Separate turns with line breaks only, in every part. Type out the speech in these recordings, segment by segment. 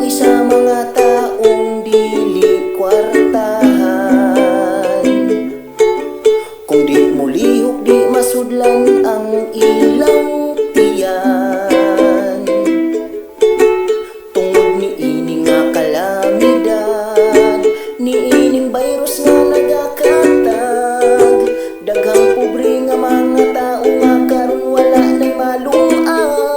Mapuy sa mga taong dili kwartahan. Kung di mo lihok, di masudlan ang ilang tiyan. Tungod ni ining nga kalamidad, ni ining virus nga nagakatag, daghang pobre nga mga tao nga karon wala na'y malung-an.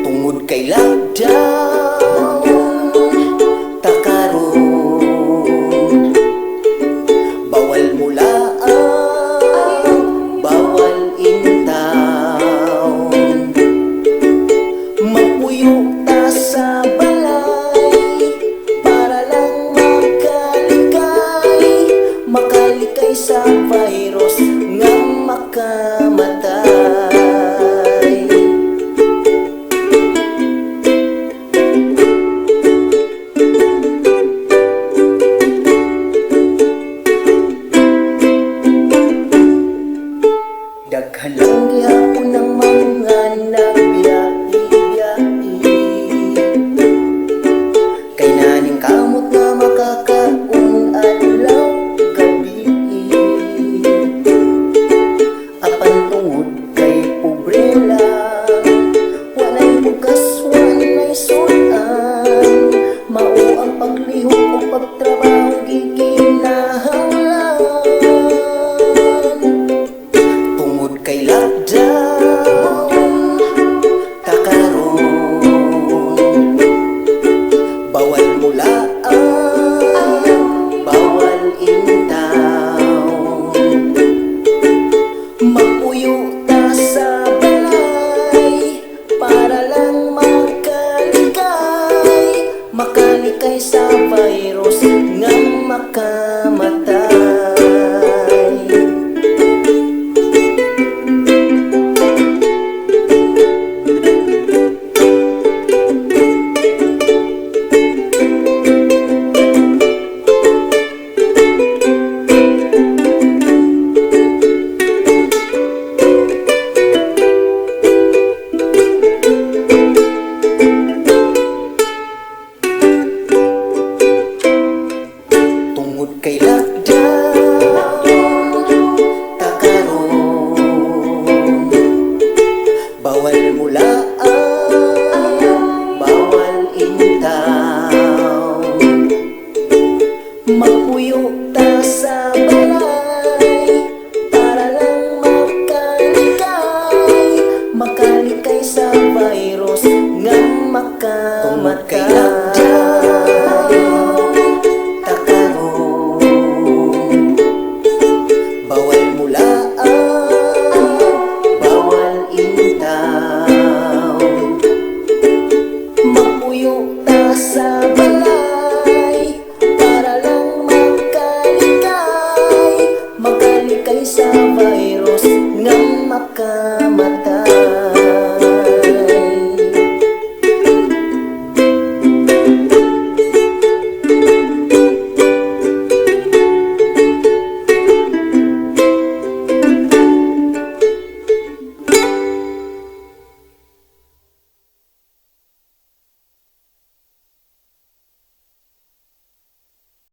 Tungod kay lockdown, takaron bawal mulaan, bawal intaw. Magpuyo ta sa balay para lang makalikay sa virus nga makamatay. Daghan lang gihapon ng mga nagbiyahe-biyahe, kay naning kamot nga makakaon adlaw gabi. Apan tungod kay pobre lang, walay bugas, walay sudan, mao ang paglihok o pagtrabaho gikinahanglan. Kay lockdown, takaron bawal mulaan, bawal intaw. Magpuyo ta sa balay para lang makalikay sa virus nga makamatay. Kay lockdown, takaron bawal mulaan, bawal intaw. Magpuyo ta sa balay para lang makalikay sa virus nga makamatay. Bawal mulaan, bawal intaw. Magpuyo ta sa balay para lang makalikay sa virus nga makamatay.